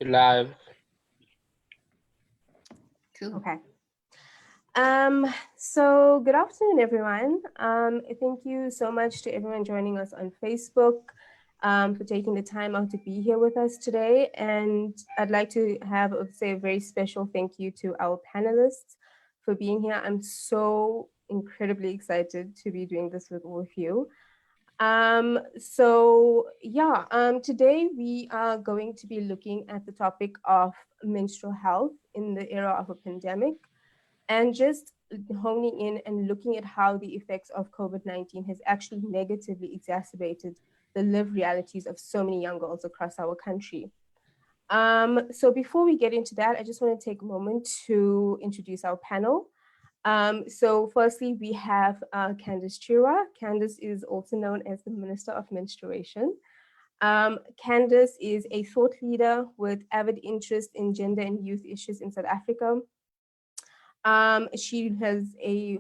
Live. Cool. Okay. So good afternoon, everyone. Thank you so much to everyone joining us on Facebook, for taking the time out to be here with us today. And I'd like to say a very special thank you to our panelists for being here. I'm so incredibly excited to be doing this with all of you. Today we are going to be looking at the topic of menstrual health in the era of a pandemic, and just honing in and looking at how the effects of COVID-19 has actually negatively exacerbated the lived realities of so many young girls across our country. So before we get into that, I just want to take a moment to introduce our panel. So firstly, we have Candace Chira. Candace is also known as the Minister of Menstruation. Candace is a thought leader with avid interest in gender and youth issues in South Africa. She has a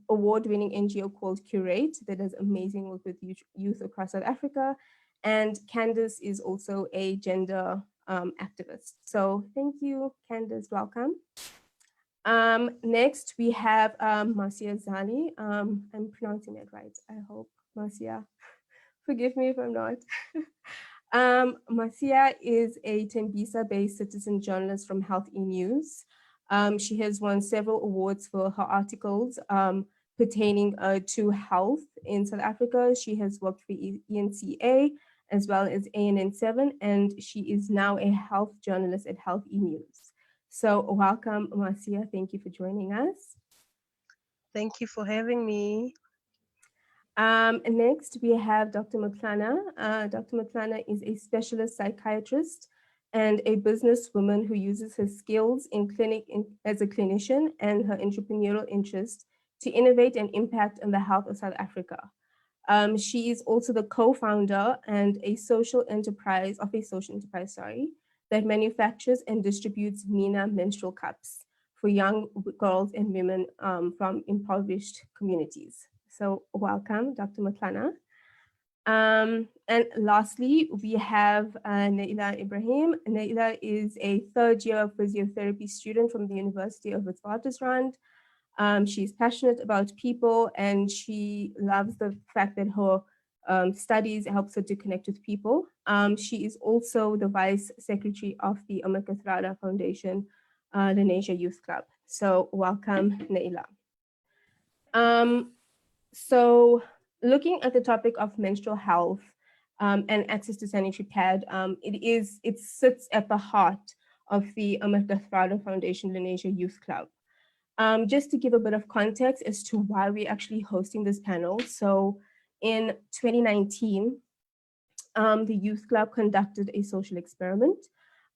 award-winning NGO called Curate that does amazing work with youth across South Africa. And Candace is also a gender activist. So thank you, Candace, welcome. Next, we have Marcia Zali. I'm pronouncing that right, I hope. Marcia, forgive me if I'm not. Marcia is a Tembisa-based citizen journalist from Health E-News. She has won several awards for her articles pertaining to health in South Africa. She has worked for ENCA as well as ANN7, and she is now a health journalist at Health E-News. So welcome, Marcia. Thank you for joining us. Thank you for having me. Next, we have Dr. Matlana. Dr. Matlana is a specialist psychiatrist and a businesswoman who uses her skills as a clinician and her entrepreneurial interest to innovate and impact on the health of South Africa. She is also the co-founder and a social enterprise, that manufactures and distributes Mina menstrual cups for young girls and women from impoverished communities. So welcome, Dr. Matlana. And lastly, we have Naila Ibrahim. Naila is a third-year physiotherapy student from the University of Witwatersrand. She's passionate about people, and she loves the fact that her studies helps her to connect with people. She is also the vice secretary of the Kathrada Foundation, lenasia Youth Club. So welcome, Naila. So looking at the topic of menstrual health and access to sanitary pad, it sits at the heart of the Kathrada Foundation lenasia Youth Club. Just to give a bit of context as to why we're actually hosting this panel. So in 2019, the Youth Club conducted a social experiment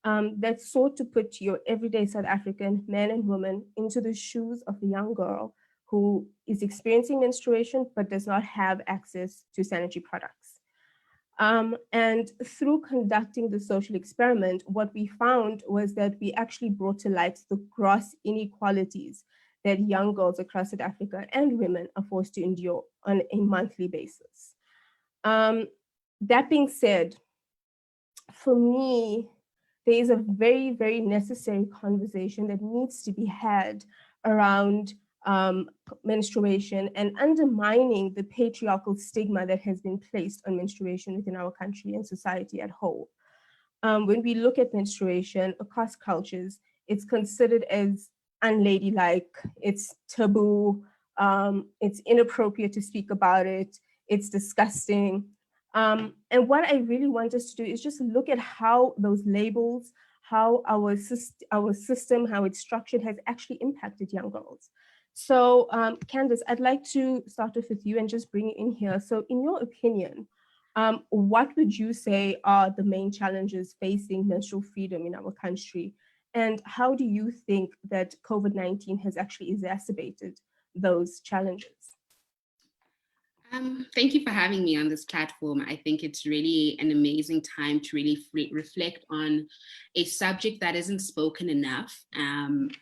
that sought to put your everyday South African man and woman into the shoes of a young girl who is experiencing menstruation but does not have access to sanitary products. And through conducting the social experiment, what we found was that we actually brought to light the gross inequalities that young girls across South Africa and women are forced to endure on a monthly basis. That being said, for me, there is a very, very necessary conversation that needs to be had around menstruation and undermining the patriarchal stigma that has been placed on menstruation within our country and society at whole. When we look at menstruation across cultures, it's considered as unladylike, it's taboo, it's inappropriate to speak about it, it's disgusting. And what I really want us to do is just look at how those labels, how our system, how it's structured has actually impacted young girls. So Candace, I'd like to start off with you and just bring you in here. So in your opinion, what would you say are the main challenges facing menstrual freedom in our country? And how do you think that COVID-19 has actually exacerbated those challenges? Thank you for having me on this platform. I think it's really an amazing time to really reflect on a subject that isn't spoken enough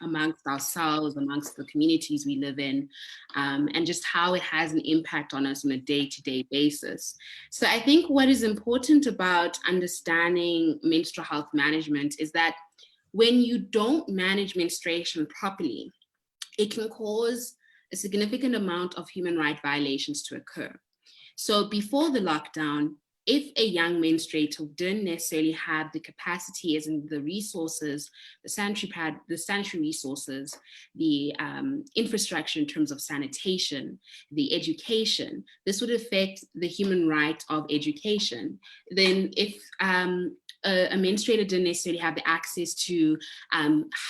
amongst ourselves, amongst the communities we live in, and just how it has an impact on us on a day-to-day basis. So I think what is important about understanding menstrual health management is that when you don't manage menstruation properly, it can cause a significant amount of human rights violations to occur. So before the lockdown, if a young menstruator didn't necessarily have the capacity, as in the resources, the sanitary pad, the sanitary resources, the infrastructure in terms of sanitation, the education, this would affect the human right of education. Then if a menstruator didn't necessarily have the access to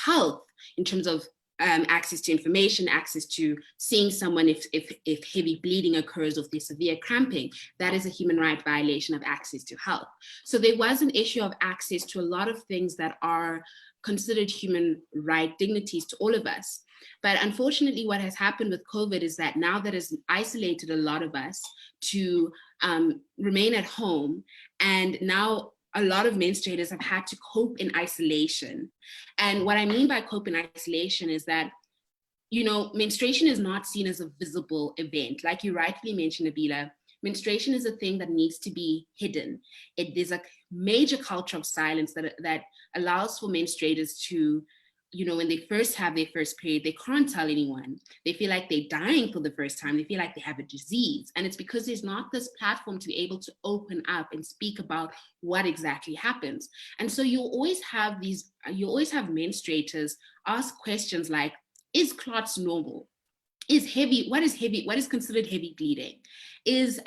health in terms of access to information, access to seeing someone if heavy bleeding occurs or if there's severe cramping, that is a human right violation of access to health. So there was an issue of access to a lot of things that are considered human right dignities to all of us. But unfortunately, what has happened with COVID is that now that has isolated a lot of us to remain at home, and now a lot of menstruators have had to cope in isolation. And what I mean by cope in isolation is that, you know, menstruation is not seen as a visible event. Like you rightfully mentioned, Abila, menstruation is a thing that needs to be hidden. There's a major culture of silence that allows for menstruators to, you know, when they first have their first period, they can't tell anyone. They feel like they're dying for the first time. They feel like they have a disease. And it's because there's not this platform to be able to open up and speak about what exactly happens. And so you always have menstruators ask questions like, is clots normal? What is considered heavy bleeding? Is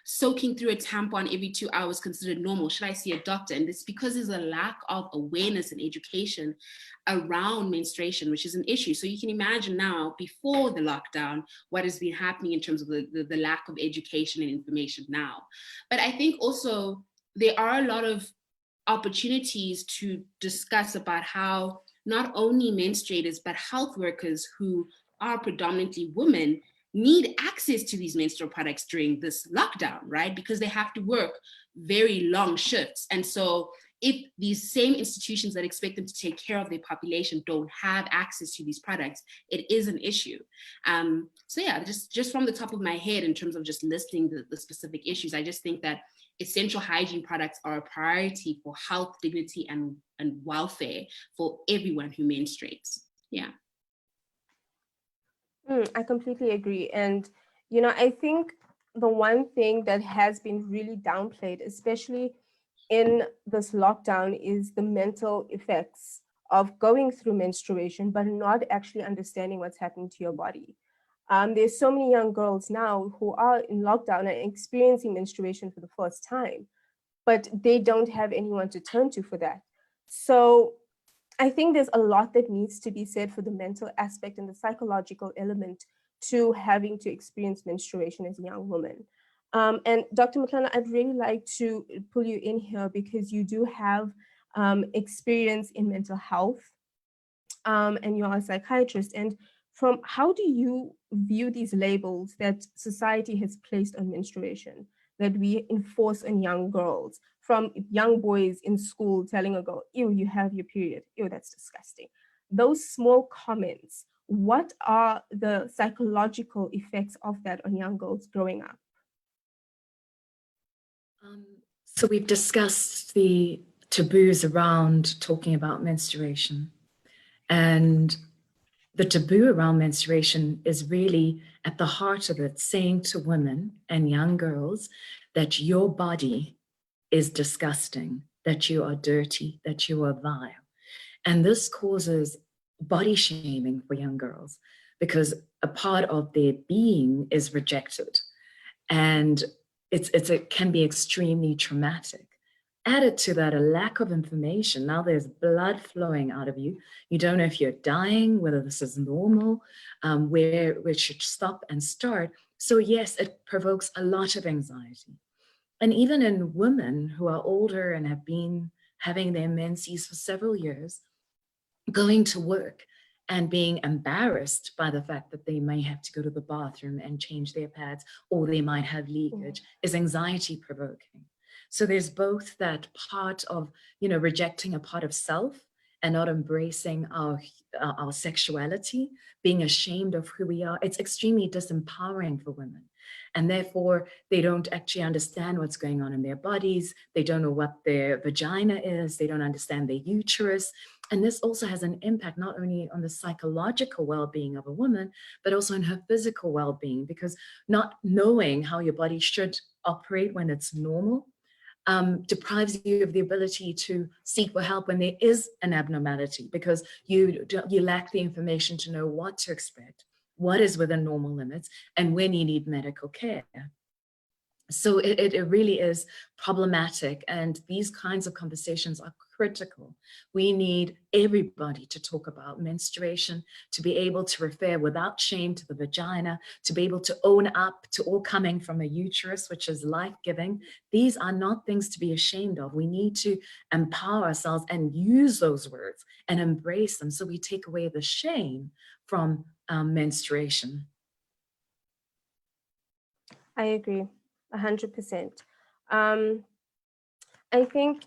soaking through a tampon every 2 hours considered normal? Should I see a doctor? And it's because there's a lack of awareness and education around menstruation, which is an issue. So you can imagine now, before the lockdown, what has been happening in terms of the lack of education and information now. But I think also there are a lot of opportunities to discuss about how not only menstruators, but health workers who are predominantly women need access to these menstrual products during this lockdown, right? Because they have to work very long shifts. And so if these same institutions that expect them to take care of their population don't have access to these products, it is an issue. So yeah, just from the top of my head, in terms of just listing the specific issues, I just think that essential hygiene products are a priority for health, dignity, and welfare for everyone who menstruates. Yeah. I completely agree. And, you know, I think the one thing that has been really downplayed, especially in this lockdown, is the mental effects of going through menstruation, but not actually understanding what's happening to your body. There's so many young girls now who are in lockdown and experiencing menstruation for the first time, but they don't have anyone to turn to for that. So I think there's a lot that needs to be said for the mental aspect and the psychological element to having to experience menstruation as a young woman. And Dr. McClellan, I'd really like to pull you in here because you do have experience in mental health, and you are a psychiatrist. And from how do you view these labels that society has placed on menstruation, that we enforce on young girls, from young boys in school telling a girl, ew, you have your period, ew, that's disgusting. Those small comments, what are the psychological effects of that on young girls growing up? So we've discussed the taboos around talking about menstruation. And the taboo around menstruation is really at the heart of it, saying to women and young girls that your body is disgusting, that you are dirty, that you are vile. And this causes body shaming for young girls because a part of their being is rejected. And it can be extremely traumatic. Added to that, a lack of information. Now there's blood flowing out of you. You don't know if you're dying, whether this is normal, where it should stop and start. So yes, it provokes a lot of anxiety. And even in women who are older and have been having their menses for several years, going to work and being embarrassed by the fact that they may have to go to the bathroom and change their pads, or they might have leakage, is anxiety provoking. So there's both that part of, rejecting a part of self and not embracing our sexuality, being ashamed of who we are. It's extremely disempowering for women. And therefore, they don't actually understand what's going on in their bodies. They don't know what their vagina is. They don't understand their uterus. And this also has an impact not only on the psychological well-being of a woman, but also on her physical well-being, because not knowing how your body should operate when it's normal deprives you of the ability to seek for help when there is an abnormality, because you lack the information to know what to expect, what is within normal limits, and when you need medical care. So it really is problematic, and these kinds of conversations are critical. We need everybody to talk about menstruation, to be able to refer without shame to the vagina, to be able to own up to all coming from a uterus, which is life-giving. These are not things to be ashamed of. We need to empower ourselves and use those words and embrace them, so we take away the shame from menstruation. I agree, 100%. I think,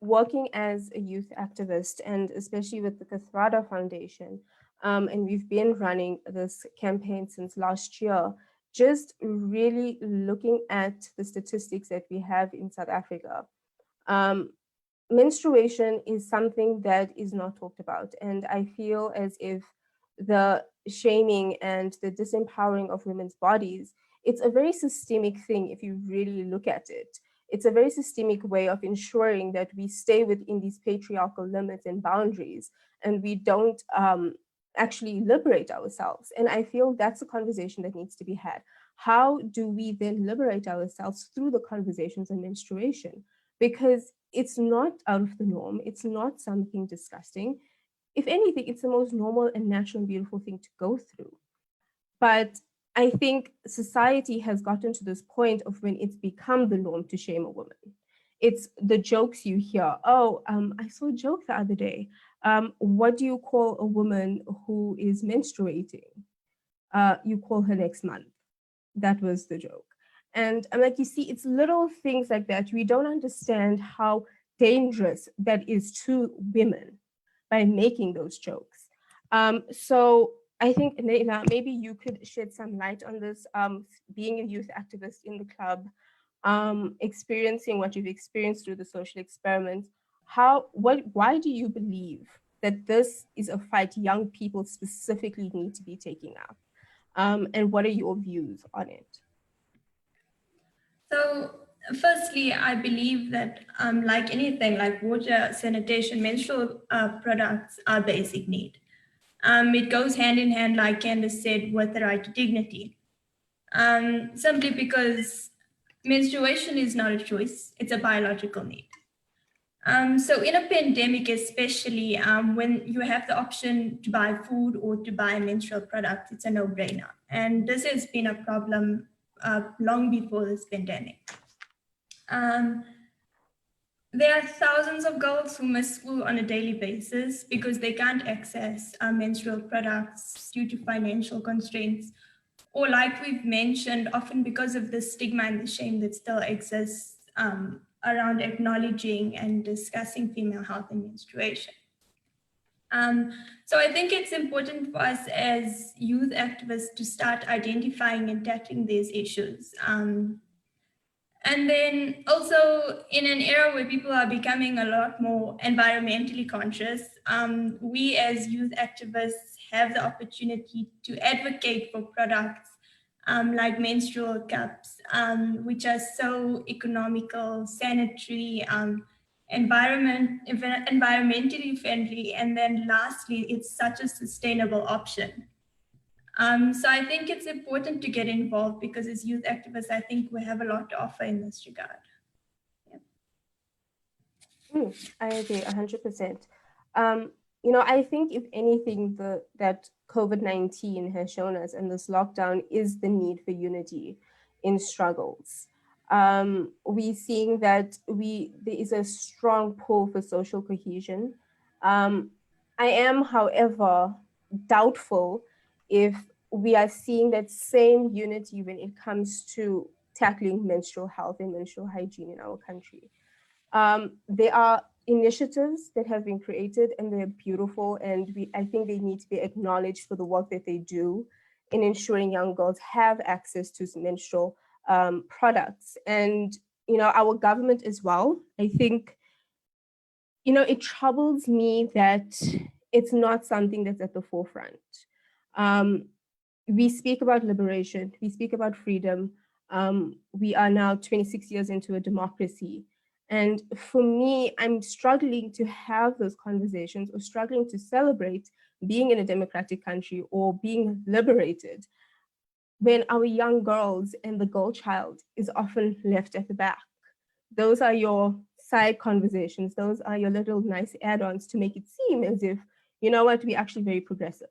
working as a youth activist, and especially with the Kathrada Foundation, and we've been running this campaign since last year, just really looking at the statistics that we have in South Africa. Menstruation is something that is not talked about. And I feel as if the shaming and the disempowering of women's bodies, it's a very systemic thing if you really look at it. It's a very systemic way of ensuring that we stay within these patriarchal limits and boundaries, and we don't actually liberate ourselves. And I feel that's a conversation that needs to be had. How do we then liberate ourselves through the conversations on menstruation? Because it's not out of the norm. It's not something disgusting. If anything, it's the most normal and natural and beautiful thing to go through. But I think society has gotten to this point of when it's become the norm to shame a woman. It's the jokes you hear. Oh, I saw a joke the other day. What do you call a woman who is menstruating? You call her next month. That was the joke. And I'm like, you see, it's little things like that. We don't understand how dangerous that is to women by making those jokes. So I think, Neila, maybe you could shed some light on this, being a youth activist in the club, experiencing what you've experienced through the social experiment. Why do you believe that this is a fight young people specifically need to be taking up? And what are your views on it? So firstly, I believe that like anything, like water, sanitation, menstrual products are basic need. It goes hand in hand, like Candace said, with the right to dignity. Simply because menstruation is not a choice, it's a biological need. So in a pandemic, especially when you have the option to buy food or to buy menstrual products, it's a no-brainer. And this has been a problem long before this pandemic. There are thousands of girls who miss school on a daily basis because they can't access menstrual products due to financial constraints, or like we've mentioned, often because of the stigma and the shame that still exists around acknowledging and discussing female health and menstruation. So I think it's important for us as youth activists to start identifying and tackling these issues. And then also in an era where people are becoming a lot more environmentally conscious, we as youth activists have the opportunity to advocate for products like menstrual cups, which are so economical, sanitary, environmentally friendly, and then lastly, it's such a sustainable option. So I think it's important to get involved because as youth activists, I think we have a lot to offer in this regard. Yeah. I agree 100%. I think if anything, that COVID-19 has shown us, and this lockdown, is the need for unity in struggles. We're seeing that there is a strong pull for social cohesion. I am, however, doubtful if we are seeing that same unity when it comes to tackling menstrual health and menstrual hygiene in our country. There are initiatives that have been created and they're beautiful, and I think they need to be acknowledged for the work that they do in ensuring young girls have access to menstrual products. And, you know, our government as well, I think, you know, it troubles me that it's not something that's at the forefront. We speak about liberation, we speak about freedom. We are now 26 years into a democracy. And for me, I'm struggling to have those conversations or struggling to celebrate being in a democratic country or being liberated when our young girls and the girl child is often left at the back. Those are your side conversations. Those are your little nice add-ons to make it seem as if, you know what, we're actually very progressive.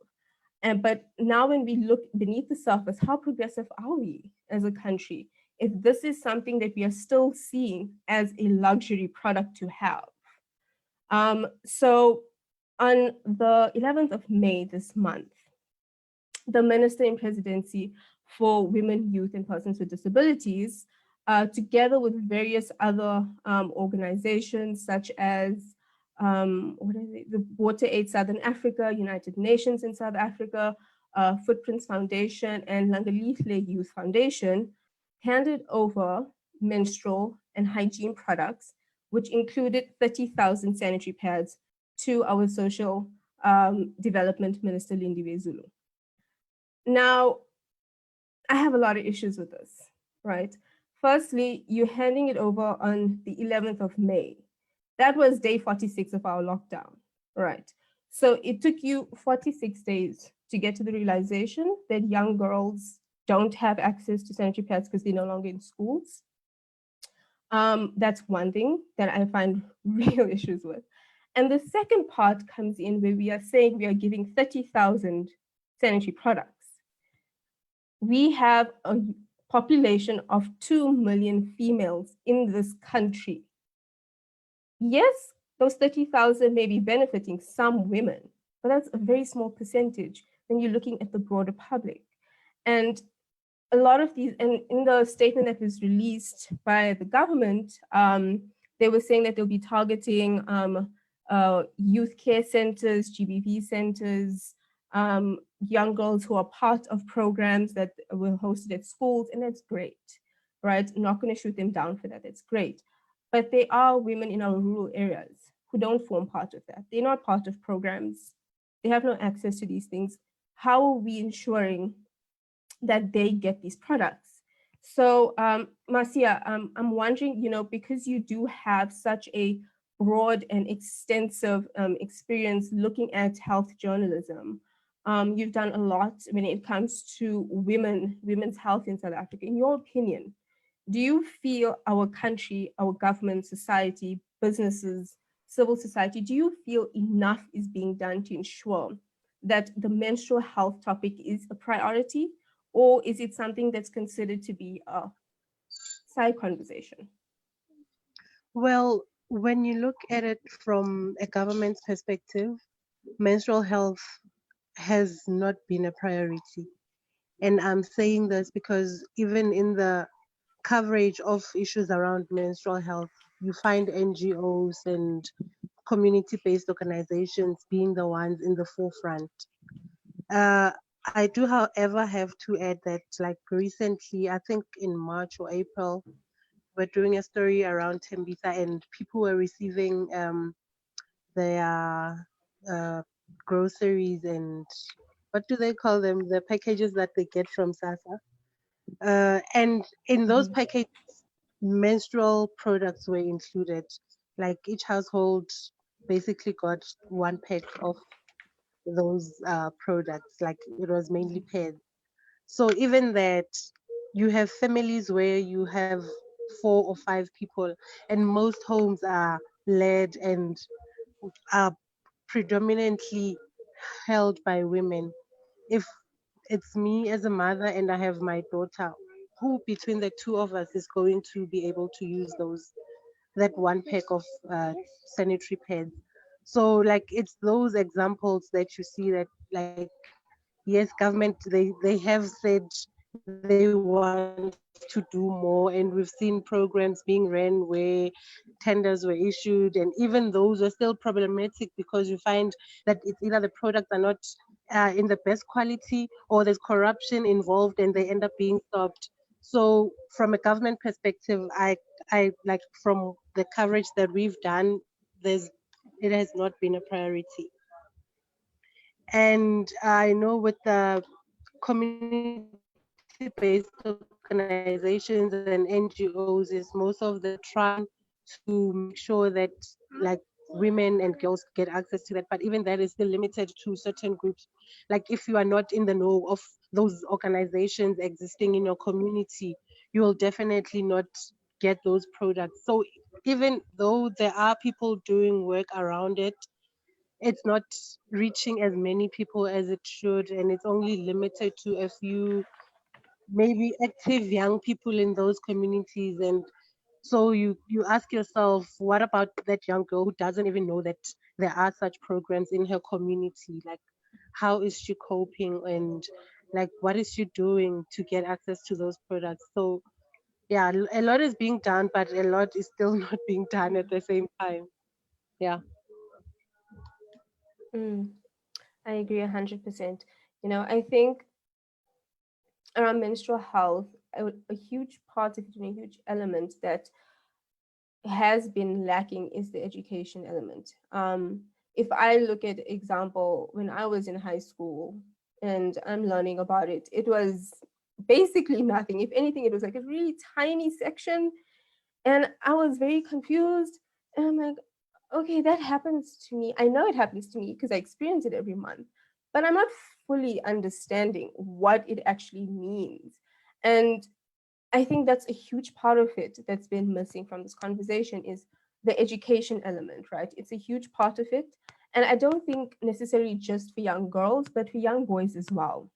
But now when we look beneath the surface, how progressive are we as a country if this is something that we are still seeing as a luxury product to have? So on the 11th of May this month, the Minister in Presidency for Women, Youth and Persons with Disabilities, together with various other organizations such as the Water Aid Southern Africa, United Nations in South Africa, Footprints Foundation, and Langalihle Youth Foundation, handed over menstrual and hygiene products, which included 30,000 sanitary pads to our Social Development Minister, Lindiwe Zulu. Now, I have a lot of issues with this, right? Firstly, you're handing it over on the 11th of May. That was day 46 of our lockdown, right? So it took you 46 days to get to the realization that young girls don't have access to sanitary pads because they're no longer in schools. That's one thing that I find real issues with. And the second part comes in where we are saying we are giving 30,000 sanitary products. We have a population of 2 million females in this country. Yes, those 30,000 may be benefiting some women, but that's a very small percentage when you're looking at the broader public. And a lot of these, and in the statement that was released by the government, they were saying that they'll be targeting youth care centers, GBV centers, young girls who are part of programs that were hosted at schools, and that's great, right? I'm not going to shoot them down for that, that's great. But there are women in our rural areas who don't form part of that. They're not part of programs. They have no access to these things. How are we ensuring that they get these products? So Marcia, I'm wondering, you know, because you do have such a broad and extensive experience looking at health journalism, you've done a lot when it comes to women's health in South Africa. In your opinion, do you feel our country, our government, society, businesses, civil society, do you feel enough is being done to ensure that the menstrual health topic is a priority, or is it something that's considered to be a side conversation? Well, when you look at it from a government's perspective, menstrual health has not been a priority. And I'm saying this because even in the coverage of issues around menstrual health, you find NGOs and community-based organizations being the ones in the forefront. I do, however, have to add that, like recently, I think in March or April, we're doing a story around Tembisa, and people were receiving their groceries and what do they call them? The packages that they get from SASA. And in those packages, menstrual products were included. Like each household basically got one pack of those products. Like it was mainly pads. So even that, you have families where you have 4 or 5 people, and most homes are led and are predominantly held by women. If it's me as a mother and I have my daughter, who between the two of us is going to be able to use that one pack of sanitary pads? So like it's those examples that you see that like, yes, government, they have said they want to do more, and we've seen programs being ran where tenders were issued, and even those are still problematic because you find that it's either the products are not in the best quality, or there's corruption involved and they end up being stopped. So from a government perspective, I like, from the coverage that we've done, there's it has not been a priority. And I know with the community-based organizations and NGOs, is most of them trying to make sure that like women and girls get access to that. But even that is still limited to certain groups. Like if you are not in the know of those organizations existing in your community, you will definitely not get those products. So even though there are people doing work around it, it's not reaching as many people as it should, and it's only limited to a few maybe active young people in those communities. And so you ask yourself, what about that young girl who doesn't even know that there are such programs in her community? Like, how is she coping, and like what is she doing to get access to those products? So yeah, a lot is being done, but a lot is still not being done at the same time. Yeah. Mm, I agree 100%. I think around menstrual health, a huge part of it and a huge element that has been lacking is the education element. If I look at example, when I was in high school and I'm learning about it, it was basically nothing. If anything, it was like a really tiny section, and I was very confused. And I'm like, okay, that happens to me. I know it happens to me because I experience it every month, but I'm not fully understanding what it actually means. And I think that's a huge part of it that's been missing from this conversation is the education element, right? It's a huge part of it. And I don't think necessarily just for young girls, but for young boys as well.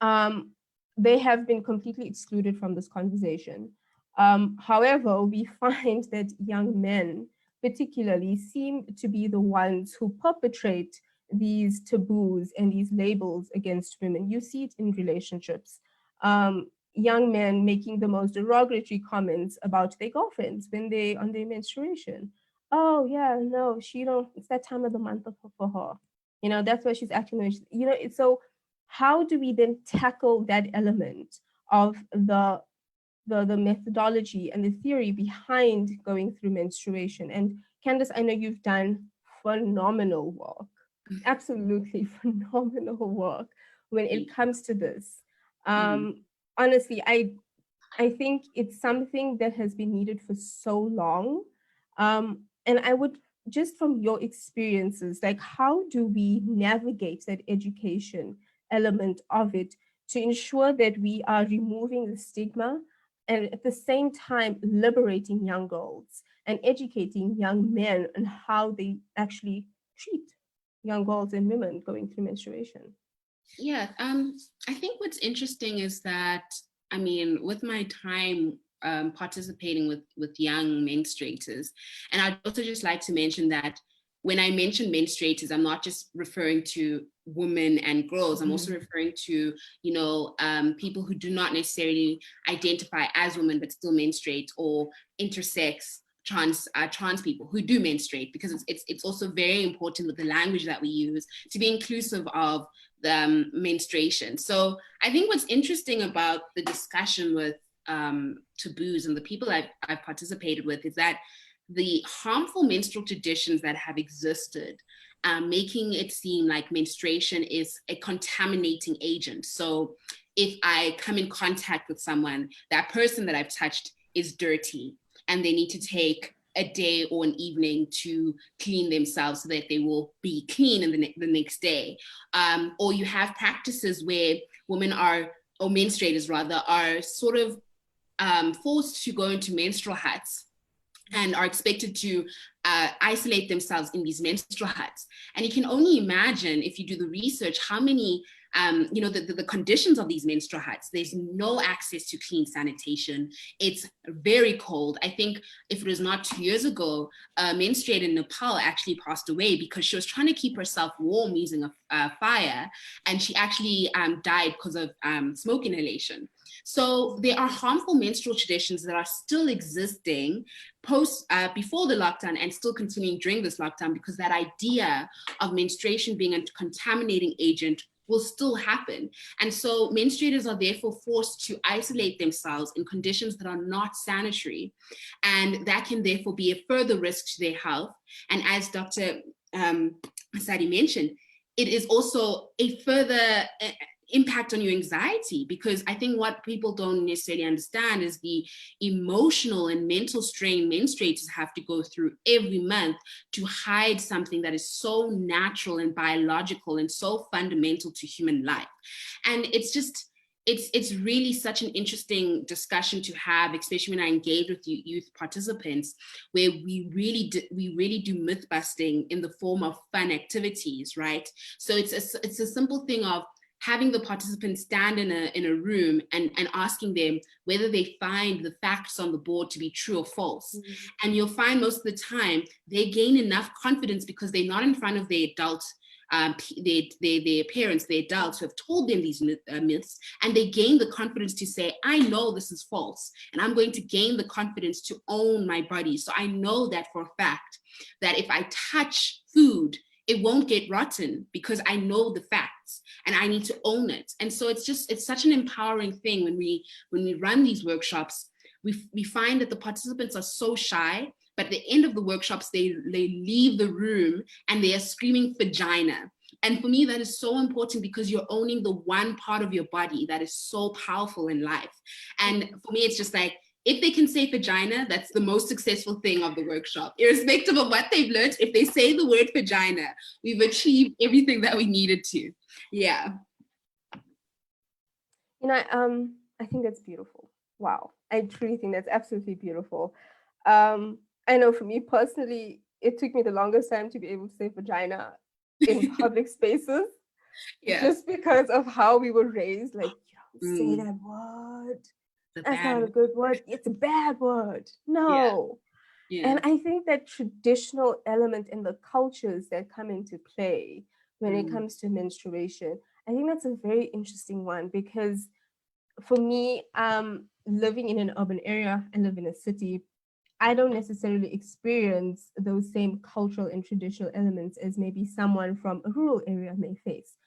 Um, they have been completely excluded from this conversation. However, we find that young men, particularly, seem to be the ones who perpetrate these taboos and these labels against women. You see it in relationships. Young men making the most derogatory comments about their girlfriends when they on their menstruation. Oh yeah, no, she don't. It's that time of the month for her. That's why she's acting. It's so. How do we then tackle that element of the methodology and the theory behind going through menstruation? And Candace, I know you've done phenomenal work, absolutely phenomenal work when it comes to this. Honestly, I think it's something that has been needed for so long. And I would just from your experiences, like how do we navigate that education element of it to ensure that we are removing the stigma and at the same time liberating young girls and educating young men on how they actually treat young girls and women going through menstruation? Yeah, I think what's interesting is that, I mean, with my time participating with young menstruators, and I'd also just like to mention that when I mention menstruators, I'm not just referring to women and girls. I'm also referring to, people who do not necessarily identify as women but still menstruate, or intersex trans people who do menstruate, because it's also very important with the language that we use to be inclusive of the menstruation. So I think what's interesting about the discussion with taboos and the people I've participated with is that the harmful menstrual traditions that have existed, making it seem like menstruation is a contaminating agent. So if I come in contact with someone, that person that I've touched is dirty, and they need to take a day or an evening to clean themselves so that they will be clean in the next day. Or you have practices where women are, or menstruators rather, are sort of forced to go into menstrual huts and are expected to isolate themselves in these menstrual huts. And you can only imagine, if you do the research, how many the conditions of these menstrual huts. There's no access to clean sanitation. It's very cold. I think if it was not 2 years ago, a menstruator in Nepal actually passed away because she was trying to keep herself warm using a fire, and she actually died because of smoke inhalation. So there are harmful menstrual traditions that are still existing before the lockdown and still continuing during this lockdown, because that idea of menstruation being a contaminating agent will still happen. And so menstruators are therefore forced to isolate themselves in conditions that are not sanitary. And that can therefore be a further risk to their health. And as Dr. Zali mentioned, it is also a further impact on your anxiety, because I think what people don't necessarily understand is the emotional and mental strain menstruators have to go through every month to hide something that is so natural and biological and so fundamental to human life. And it's really such an interesting discussion to have, especially when I engage with youth participants, where we really do myth busting in the form of fun activities, right? So it's a simple thing of having the participants stand in a room and asking them whether they find the facts on the board to be true or false. Mm-hmm. And you'll find most of the time they gain enough confidence because they're not in front of their adult, their parents, their adults who have told them these myths, and they gain the confidence to say, I know this is false, and I'm going to gain the confidence to own my body. So I know that for a fact that if I touch food, it won't get rotten because I know the facts and I need to own it. And so it's such an empowering thing when we run these workshops. We find that the participants are so shy, but at the end of the workshops, they leave the room and they are screaming vagina. And for me, that is so important because you're owning the one part of your body that is so powerful in life. And for me, it's just like, if they can say vagina, that's the most successful thing of the workshop. Irrespective of what they've learned, if they say the word vagina, we've achieved everything that we needed to. Yeah. I think that's beautiful. Wow. I truly think that's absolutely beautiful. I know for me personally, it took me the longest time to be able to say vagina in public spaces. Yeah. Just because of how we were raised, like, you don't say that word. That's not a good word. It's a bad word. No. Yeah. And I think that traditional element in the cultures that come into play when it comes to menstruation, I think that's a very interesting one, because for me, living in an urban area and live in a city, I don't necessarily experience those same cultural and traditional elements as maybe someone from a rural area may face.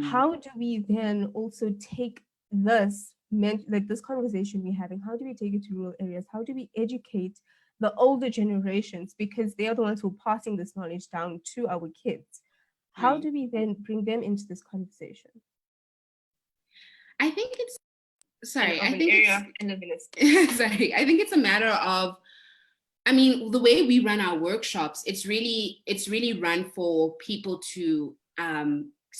How do we then also take this conversation we're having, how do we take it to rural areas? How do we educate the older generations, because they are the ones who are passing this knowledge down to our kids? How do we then bring them into this conversation? I think I think it's a matter of, the way we run our workshops, it's really run for people to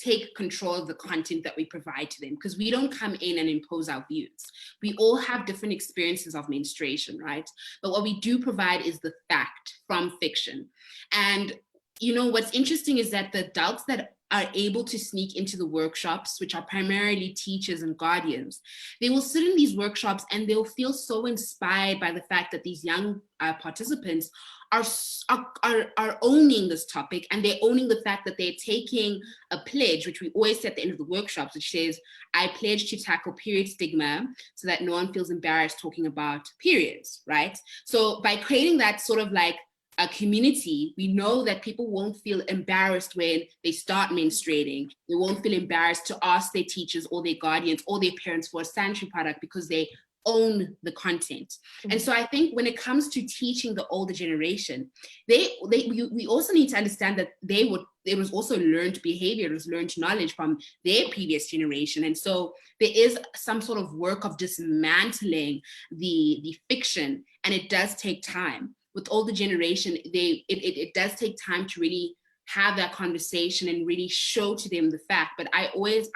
take control of the content that we provide to them, because we don't come in and impose our views. We all have different experiences of menstruation, right? But what we do provide is the fact from fiction. And what's interesting is that the adults that are able to sneak into the workshops, which are primarily teachers and guardians, they will sit in these workshops and they'll feel so inspired by the fact that these young participants are owning this topic, and they're owning the fact that they're taking a pledge, which we always say at the end of the workshops, which says, I pledge to tackle period stigma so that no one feels embarrassed talking about periods, right? So by creating that sort of like a community, we know that people won't feel embarrassed when they start menstruating. They won't feel embarrassed to ask their teachers or their guardians or their parents for a sanitary product because they own the content. Mm-hmm. And so I think when it comes to teaching the older generation, we also need to understand that there was also learned behavior, it was learned knowledge from their previous generation. And so there is some sort of work of dismantling the fiction, and it does take time. With older generation, it does take time to really have that conversation and really show to them the fact. But I always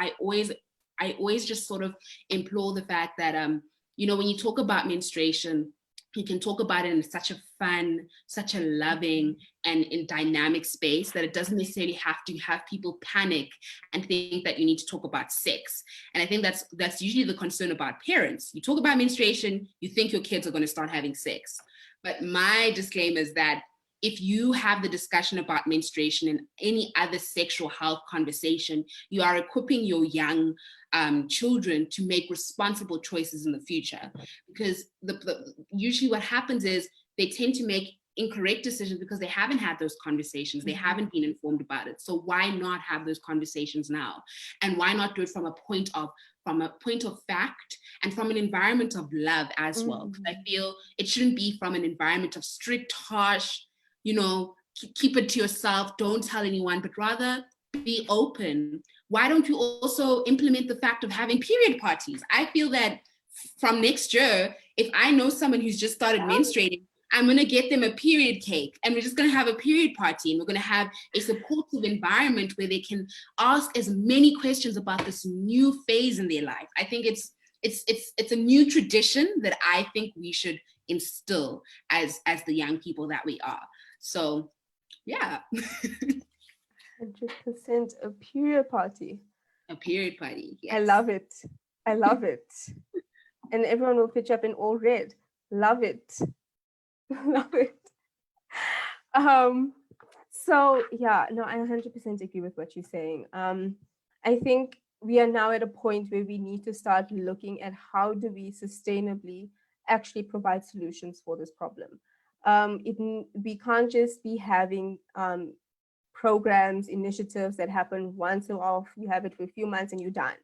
just sort of implore the fact that when you talk about menstruation, you can talk about it in such a fun, such a loving and in dynamic space that it doesn't necessarily have to have people panic and think that you need to talk about sex. And I think that's usually the concern about parents. You talk about menstruation, you think your kids are going to start having sex. But my disclaimer is that if you have the discussion about menstruation and any other sexual health conversation, you are equipping your young children to make responsible choices in the future. Because usually what happens is they tend to make incorrect decisions because they haven't had those conversations. They haven't been informed about it. So why not have those conversations now? And why not do it from a point of fact and from an environment of love as well? Because I feel it shouldn't be from an environment of strict, harsh, keep it to yourself, don't tell anyone, but rather be open. Why don't you also implement the fact of having period parties? I feel that from next year, if I know someone who's just started menstruating, I'm going to get them a period cake and we're just going to have a period party and we're going to have a supportive environment where they can ask as many questions about this new phase in their life. I think it's a new tradition that I think we should instill as the young people that we are. So, yeah. 100% a period party. A period party. Yes. I love it. I love it. And everyone will pitch up in all red. Love it. Love it. So yeah, no, I 100% agree with what you're saying. I think we are now at a point where we need to start looking at how do we sustainably actually provide solutions for this problem. We can't just be having programs, initiatives that happen once and off. You have it for a few months and you're done.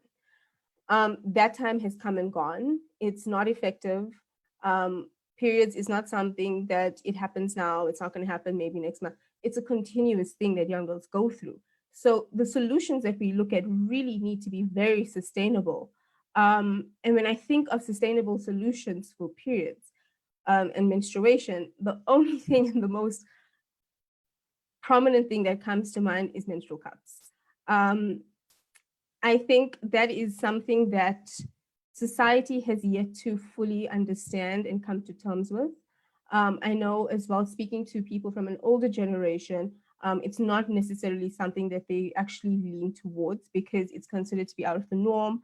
That time has come and gone. It's not effective. Periods is not something that it happens now. It's not going to happen maybe next month. It's a continuous thing that young girls go through. So the solutions that we look at really need to be very sustainable. And when I think of sustainable solutions for periods and menstruation, the only thing and the most prominent thing that comes to mind is menstrual cups. I think that is something that society has yet to fully understand and come to terms with. I know as well, speaking to people from an older generation, it's not necessarily something that they actually lean towards because it's considered to be out of the norm.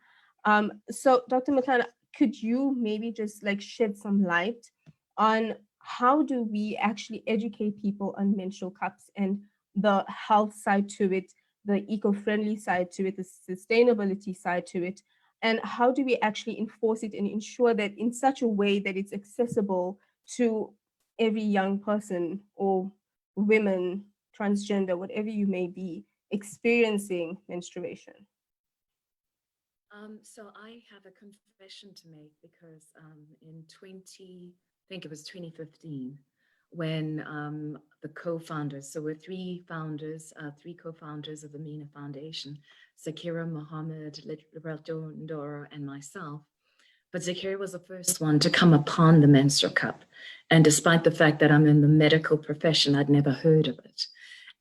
So Dr. Makhanda, could you maybe just like shed some light on how do we actually educate people on menstrual cups and the health side to it, the eco-friendly side to it, the sustainability side to it, and how do we actually enforce it and ensure that in such a way that it's accessible to every young person or women, transgender, whatever you may be, experiencing menstruation? So I have a confession to make because in 2015, when the co-founders, so we're three co-founders of the MENA Foundation, Zakira, Mohammed, Roberto Ndoro, and myself. But Zakira was the first one to come upon the menstrual cup. And despite the fact that I'm in the medical profession, I'd never heard of it.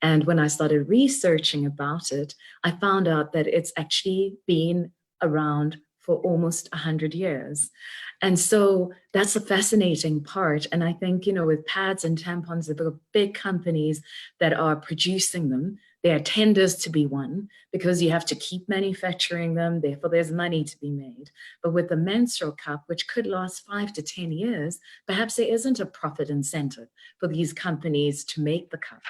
And when I started researching about it, I found out that it's actually been around for almost 100 years. And so that's a fascinating part. And I think, with pads and tampons, there are big companies that are producing them. There are tenders to be won because you have to keep manufacturing them. Therefore, there's money to be made. But with the menstrual cup, which could last 5 to 10 years, perhaps there isn't a profit incentive for these companies to make the cup.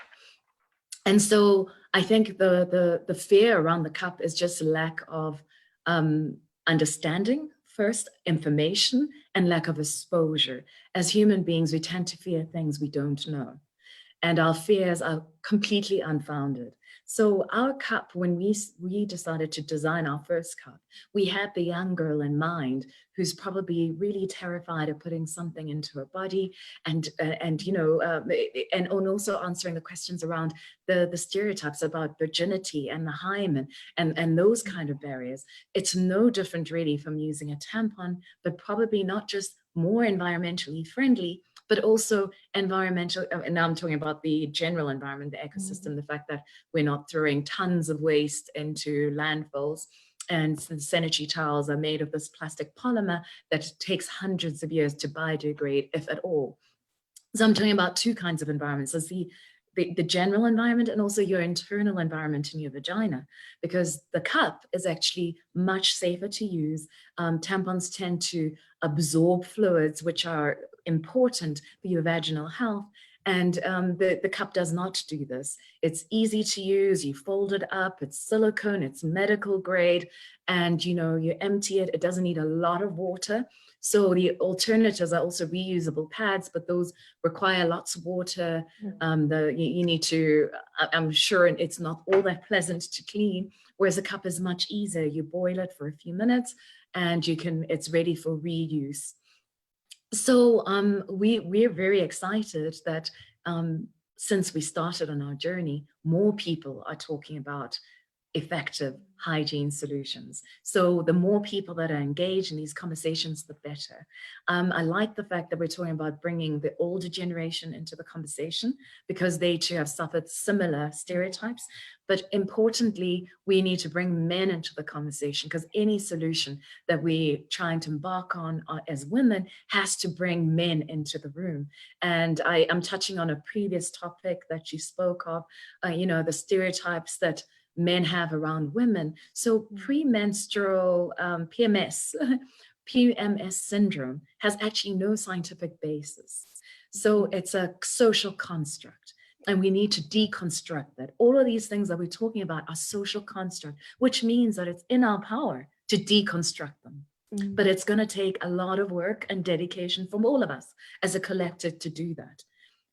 And so I think the fear around the cup is just lack of understanding, first, information, and lack of exposure. As human beings, we tend to fear things we don't know. And our fears are completely unfounded. So our cup, when we decided to design our first cup, we had the young girl in mind who's probably really terrified of putting something into her body and also answering the questions around the stereotypes about virginity and the hymen and those kind of barriers. It's no different really from using a tampon, but probably not just more environmentally friendly, but also environmental, and now I'm talking about the general environment, the ecosystem, the fact that we're not throwing tons of waste into landfills, And the sanitary towels are made of this plastic polymer that takes hundreds of years to biodegrade, if at all. So I'm talking about two kinds of environments. There's the general environment and also your internal environment in your vagina, because the cup is actually much safer to use. Tampons tend to absorb fluids, which are important for your vaginal health. And the cup does not do this. It's easy to use, you fold it up, it's silicone, it's medical grade, and you empty it, it doesn't need a lot of water. So the alternatives are also reusable pads, but those require lots of water. You need to, I'm sure it's not all that pleasant to clean, whereas a cup is much easier. You boil it for a few minutes and it's ready for reuse. So we're very excited that since we started on our journey, more people are talking about effective hygiene solutions. So the more people that are engaged in these conversations, the better. I like the fact that we're talking about bringing the older generation into the conversation, because they too have suffered similar stereotypes. But importantly, we need to bring men into the conversation, because any solution that we trying to embark on as women has to bring men into the room. And I'm touching on a previous topic that you spoke of, the stereotypes that men have around women. So premenstrual PMS, PMS syndrome has actually no scientific basis. So it's a social construct, and we need to deconstruct that. All of these things that we're talking about are social construct, which means that it's in our power to deconstruct them. But it's going to take a lot of work and dedication from all of us as a collective to do that.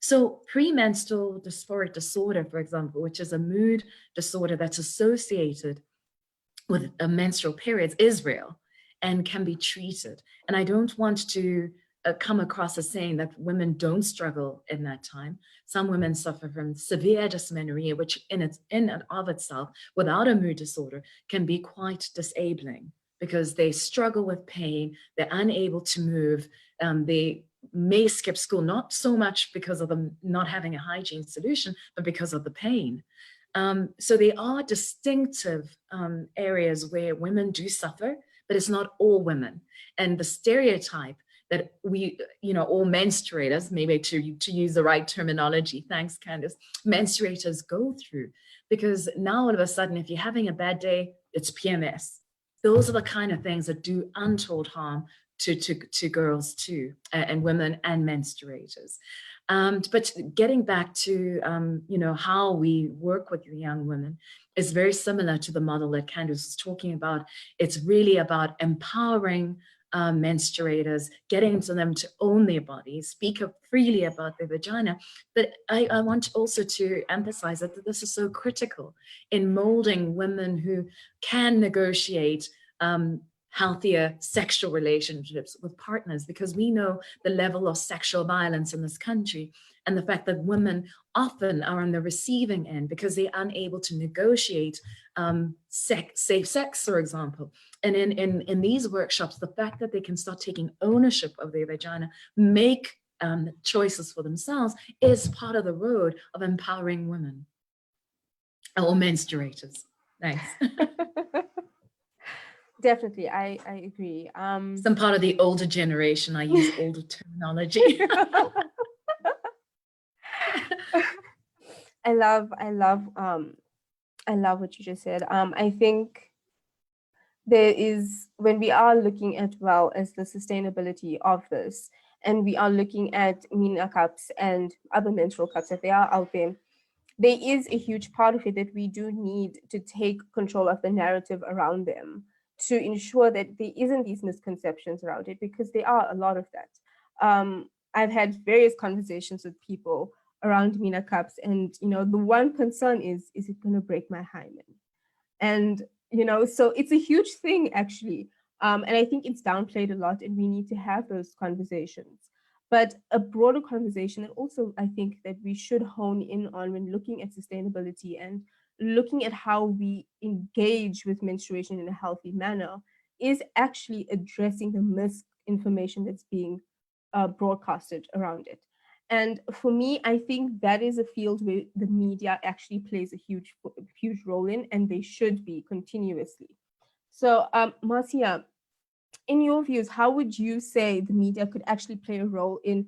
So premenstrual dysphoric disorder, for example, which is a mood disorder that's associated with menstrual periods, is real and can be treated. And I don't want to come across as saying that women don't struggle in that time. Some women suffer from severe dysmenorrhea, which in and of itself, without a mood disorder, can be quite disabling, because they struggle with pain, they're unable to move, they may skip school, not so much because of them not having a hygiene solution, but because of the pain. So they are distinctive areas where women do suffer, but it's not all women. And the stereotype that we, all menstruators, maybe to use the right terminology, thanks Candice, menstruators go through, because now all of a sudden, if you're having a bad day, it's PMS. Those are the kind of things that do untold harm to girls too, and women and menstruators. But getting back to, how we work with the young women is very similar to the model that Candice was talking about. It's really about empowering menstruators, getting them to own their bodies, speak up freely about their vagina. But I want also to emphasize that this is so critical in molding women who can negotiate healthier sexual relationships with partners, because we know the level of sexual violence in this country, and the fact that women often are on the receiving end because they're unable to negotiate safe sex, for example. And in these workshops, the fact that they can start taking ownership of their vagina, make choices for themselves, is part of the road of empowering women or menstruators. Thanks. Definitely, I agree. Some part of the older generation, I use older terminology. I love what you just said. I think there is, when we are looking at as the sustainability of this, and we are looking at Mina cups and other menstrual cups that they are out there is a huge part of it that we do need to take control of the narrative around them, to ensure that there isn't these misconceptions around it, because there are a lot of that. I've had various conversations with people around Mina cups, and the one concern is it going to break my hymen? And so it's a huge thing actually, and I think it's downplayed a lot, and we need to have those conversations. But a broader conversation, and also I think that we should hone in on, when looking at sustainability and looking at how we engage with menstruation in a healthy manner, is actually addressing the misinformation that's being broadcasted around it. And for me, I think that is a field where the media actually plays a huge role in, and they should be continuously. So, Marcia, in your views, how would you say the media could actually play a role in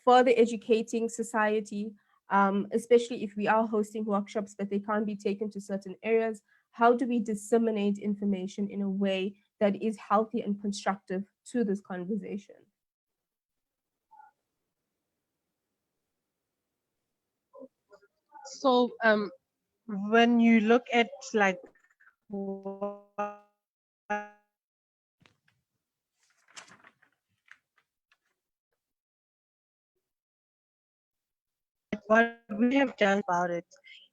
further educating society, especially if we are hosting workshops, but they can't be taken to certain areas? How do we disseminate information in a way that is healthy and constructive to this conversation? So when you look at like what we have done about it,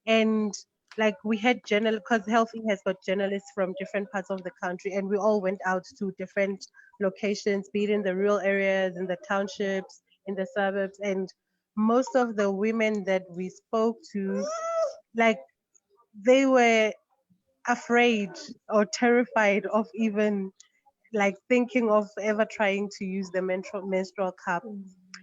and like we had because Healthy has got journalists from different parts of the country, and we all went out to different locations, be it in the rural areas, in the townships, in the suburbs, and most of the women that we spoke to, like they were afraid or terrified of even like thinking of ever trying to use the menstrual cup.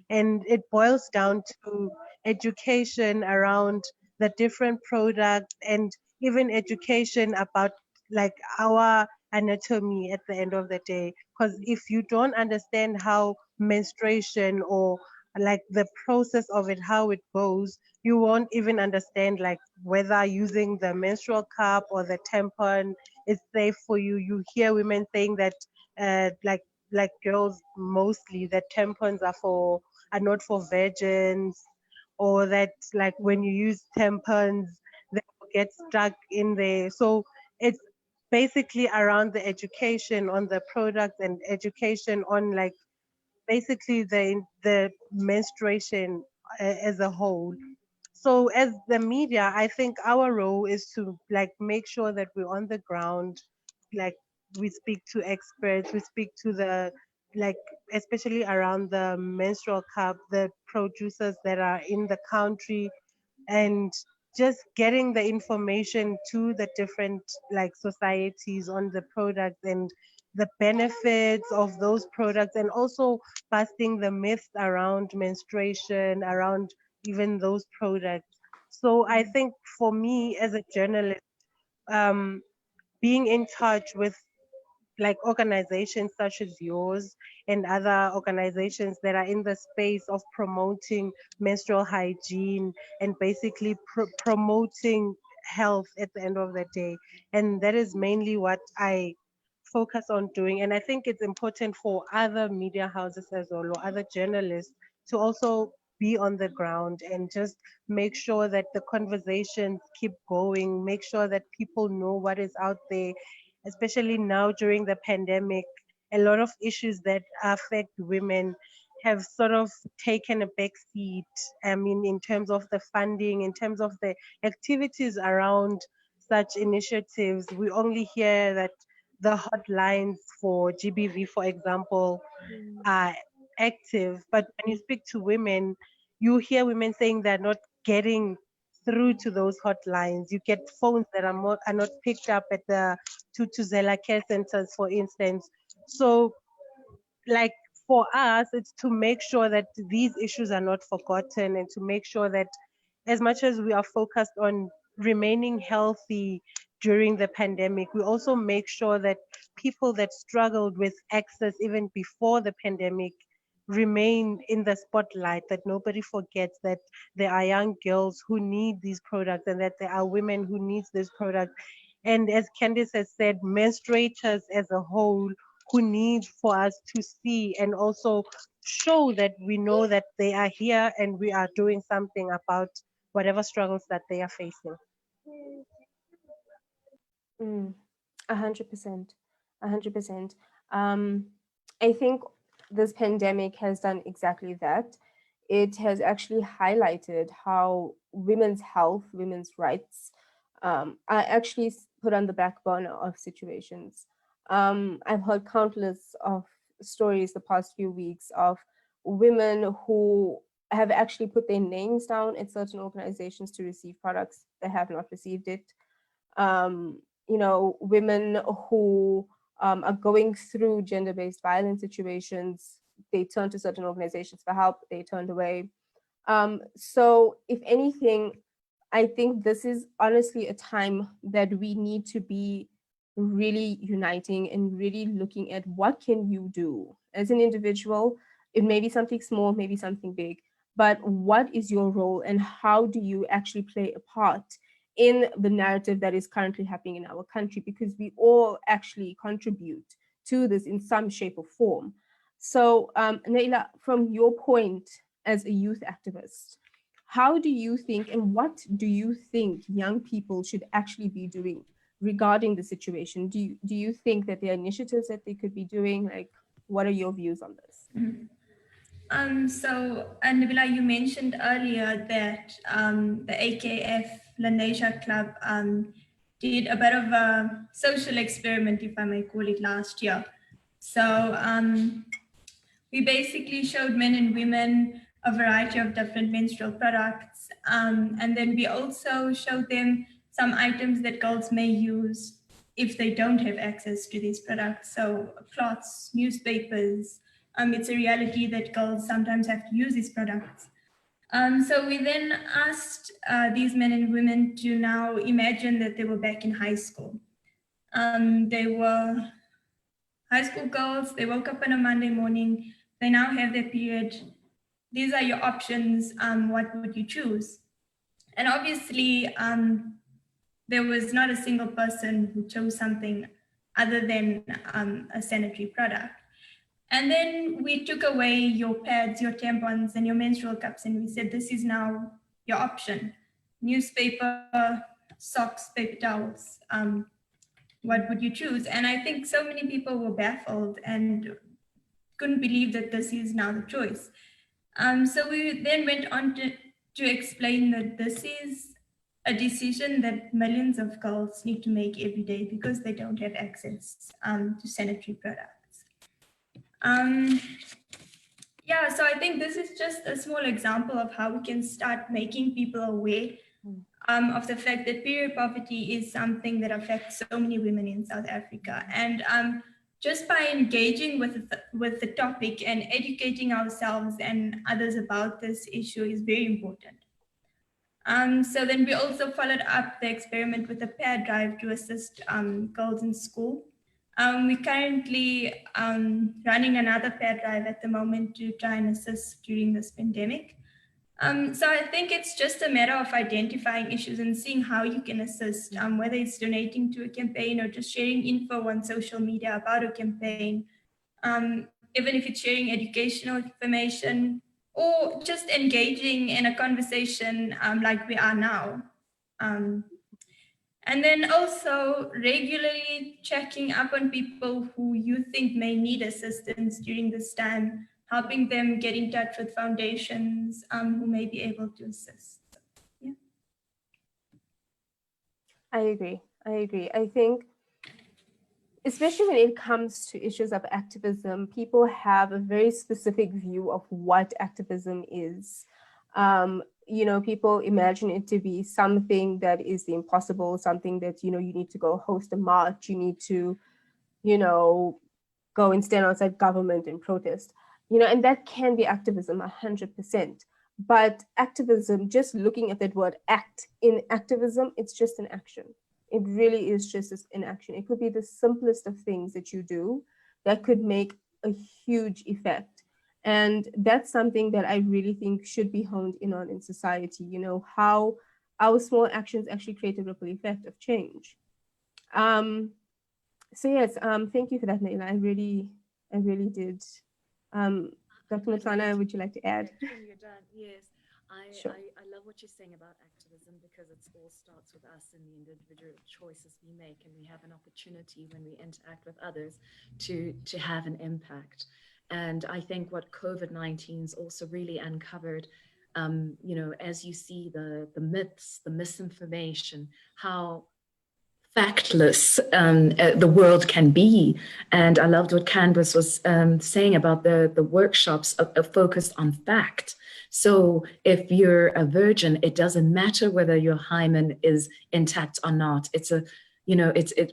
And it boils down to education around the different products and even education about like our anatomy at the end of the day. Because if you don't understand how menstruation or like the process of it, how it goes, you won't even understand like whether using the menstrual cup or the tampon is safe for you. You hear women saying that like girls mostly that tampons are not for virgins, or that like when you use tampons they will get stuck in there. So it's basically around the education on the products and education on like basically the menstruation as a whole. So as the media, I think our role is to like make sure that we're on the ground, like we speak to experts, we speak to the like especially around the menstrual cup, the producers that are in the country, and just getting the information to the different like societies on the products and the benefits of those products, and also busting the myths around menstruation, around even those products. So I think for me as a journalist, um, being in touch with like organizations such as yours and other organizations that are in the space of promoting menstrual hygiene and basically promoting health at the end of the day. And that is mainly what I focus on doing. And I think it's important for other media houses as well, or other journalists, to also be on the ground and just make sure that the conversations keep going, make sure that people know what is out there, especially now during the pandemic. A lot of issues that affect women have sort of taken a back seat. I mean, in terms of the funding, in terms of the activities around such initiatives, we only hear that the hotlines for GBV, for example, are active. But when you speak to women, you hear women saying they're not getting through to those hotlines. You get phones that are not picked up at the Tutuzela care centers, for instance. So like for us, it's to make sure that these issues are not forgotten, and to make sure that as much as we are focused on remaining healthy during the pandemic, we also make sure that people that struggled with access even before the pandemic remain in the spotlight, that nobody forgets that there are young girls who need these products and that there are women who need this product. And as Candice has said, menstruators as a whole who need for us to see and also show that we know that they are here and we are doing something about whatever struggles that they are facing. 100%, 100%. I think this pandemic has done exactly that. It has actually highlighted how women's health, women's rights are actually put on the back burner of situations. I've heard countless of stories the past few weeks of women who have actually put their names down at certain organizations to receive products. They have not received it. um, Women who are going through gender-based violence situations, they turn to certain organizations for help, they turned away. So if anything, I think this is honestly a time that we need to be really uniting and really looking at what can you do as an individual. It may be something small, maybe something big, but what is your role and how do you actually play a part in the narrative that is currently happening in our country, because we all actually contribute to this in some shape or form. So, Naila, from your point as a youth activist, how do you think and what do you think young people should actually be doing regarding the situation? Do you think that there are initiatives that they could be doing? Like, what are your views on this? Nabila, you mentioned earlier that the AKF lenasia Club did a bit of a social experiment, if I may call it, last year. So we basically showed men and women a variety of different menstrual products. And then we also showed them some items that girls may use if they don't have access to these products. So cloths, newspapers. It's a reality that girls sometimes have to use these products. So we then asked these men and women to now imagine that they were back in high school. They were high school girls, they woke up on a Monday morning, they now have their period. These are your options. What would you choose? And obviously, there was not a single person who chose something other than a sanitary product. And then we took away your pads, your tampons, and your menstrual cups, and we said, this is now your option. Newspaper, socks, paper towels. What would you choose? And I think so many people were baffled and couldn't believe that this is now the choice. So we then went on to explain that this is a decision that millions of girls need to make every day because they don't have access to sanitary products. Yeah, so I think this is just a small example of how we can start making people aware of the fact that period poverty is something that affects so many women in South Africa. And just by engaging with the topic and educating ourselves and others about this issue is very important. So then we also followed up the experiment with a pad drive to assist girls in school. We're currently running another pad drive at the moment to try and assist during this pandemic. So I think it's just a matter of identifying issues and seeing how you can assist, whether it's donating to a campaign or just sharing info on social media about a campaign, even if it's sharing educational information or just engaging in a conversation like we are now. And then also regularly checking up on people who you think may need assistance during this time, helping them get in touch with foundations who may be able to assist. Yeah. I agree. I think, especially when it comes to issues of activism, people have a very specific view of what activism is. People imagine it to be something that is the impossible, something that, you need to go host a march, you need to, go and stand outside government and protest, and that can be activism 100%. But activism, just looking at that word act in activism, it's just an action. It really is just an action. It could be the simplest of things that you do that could make a huge effect. And that's something that I really think should be honed in on in society, how our small actions actually create a ripple effect of change. So yes, thank you for that, Naila. I really did. Dr. Matlana, would you like to add? You're done. Yes. Sure. I love what you're saying about activism because it all starts with us and the individual choices we make, and we have an opportunity when we interact with others to have an impact. And I think what COVID-19's also really uncovered, as you see the myths, the misinformation, how factless the world can be. And I loved what Canvas was saying about the workshops focused on fact. So if you're a virgin, it doesn't matter whether your hymen is intact or not.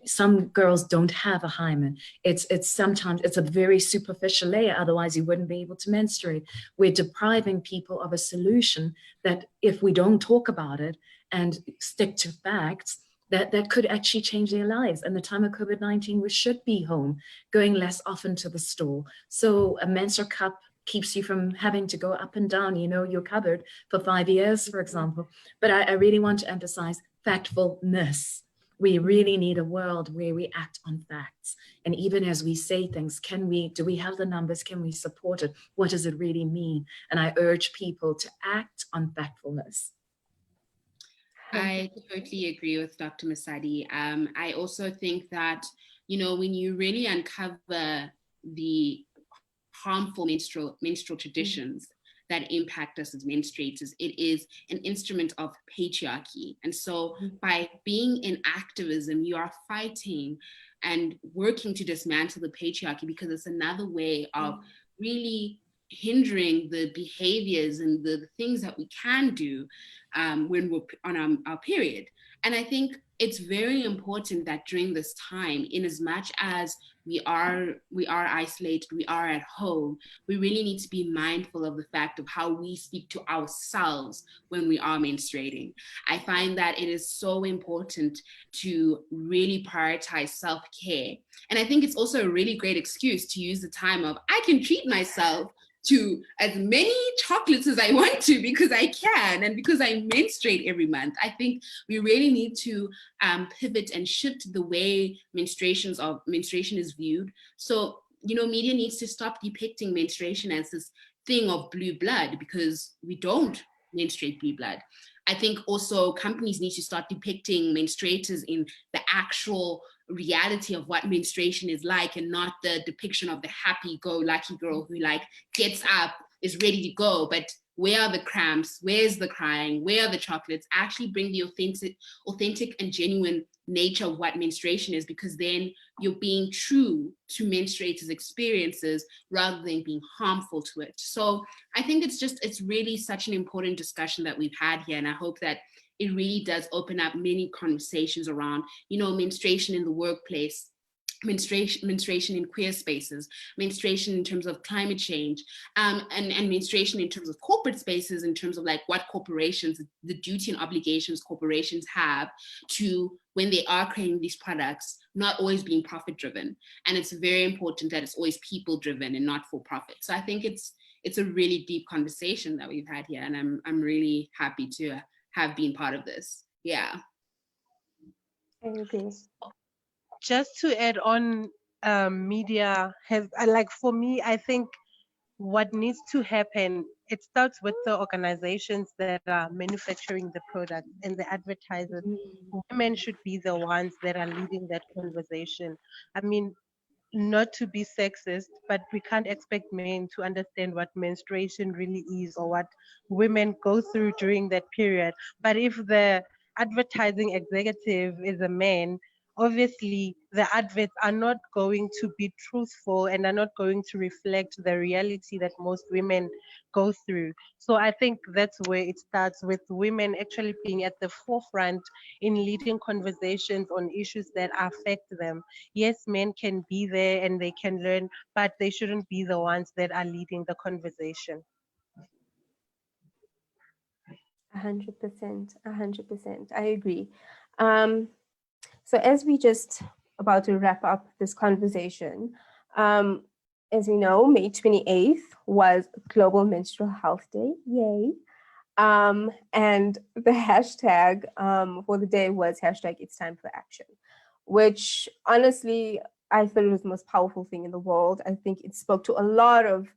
Some girls don't have a hymen. It's sometimes a very superficial layer. Otherwise you wouldn't be able to menstruate. We're depriving people of a solution that if we don't talk about it and stick to facts, that could actually change their lives. And the time of COVID-19, we should be home, going less often to the store. So a menstrual cup keeps you from having to go up and down, your cupboard for 5 years, for example. But I really want to emphasize factfulness. We really need a world where we act on facts. And even as we say things, do we have the numbers? Can we support it? What does it really mean? And I urge people to act on factfulness. I totally agree with Dr. Masadi. I also think that, when you really uncover the harmful menstrual traditions that impact us as menstruators, it is an instrument of patriarchy. And so by being in activism, you are fighting and working to dismantle the patriarchy, because it's another way of really hindering the behaviors and the things that we can do when we're on our period. And I think it's very important that during this time, in as much as we are isolated, we are at home, we really need to be mindful of the fact of how we speak to ourselves when we are menstruating. I find that it is so important to really prioritize self-care. And I think it's also a really great excuse to use the time of, I can treat myself to as many chocolates as I want to, because I can, and because I menstruate every month. I think we really need to pivot and shift the way menstruation is viewed. So, media needs to stop depicting menstruation as this thing of blue blood, because we don't menstruate blue blood. I think also companies need to start depicting menstruators in the actual reality of what menstruation is like, and not the depiction of the happy-go-lucky girl who gets up, is ready to go, but where are the cramps, where's the crying, where are the chocolates? Actually bring the authentic and genuine nature of what menstruation is, because then you're being true to menstruators' experiences rather than being harmful to it. So I think it's really such an important discussion that we've had here, and I hope that it really does open up many conversations around, menstruation in the workplace, menstruation in queer spaces, menstruation in terms of climate change, and menstruation in terms of corporate spaces, in terms of what corporations, the duty and obligations corporations have to, when they are creating these products, not always being profit driven. And it's very important that it's always people driven and not for profit. So I think it's a really deep conversation that we've had here, and I'm really happy to have been part of this. Yeah. I agree. Just to add on, media has, for me, I think what needs to happen, it starts with the organizations that are manufacturing the product and the advertisers. Women should be the ones that are leading that conversation. I mean, not to be sexist, but we can't expect men to understand what menstruation really is or what women go through during that period. But if the advertising executive is a man, obviously the adverts are not going to be truthful and are not going to reflect the reality that most women go through. So I think that's where it starts, with women actually being at the forefront in leading conversations on issues that affect them. Yes, men can be there and they can learn, but they shouldn't be the ones that are leading the conversation. 100%, 100%. I agree. So as we just about to wrap up this conversation, as we know, May 28th was Global Menstrual Health Day. Yay. And the hashtag for the day was hashtag It's Time for Action, which honestly, I thought it was the most powerful thing in the world. I think it spoke to a lot of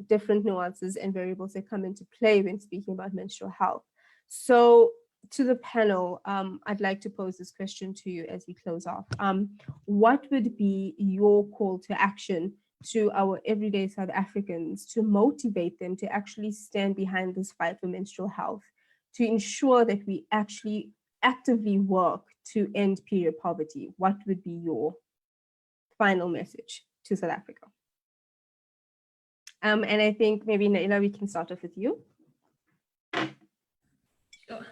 different nuances and variables that come into play when speaking about menstrual health. So to the panel, I'd like to pose this question to you as we close off. What would be your call to action to our everyday South Africans to motivate them to actually stand behind this fight for menstrual health, to ensure that we actually actively work to end period poverty? What would be your final message to South Africa? And I think maybe Naila, we can start off with you. Sure.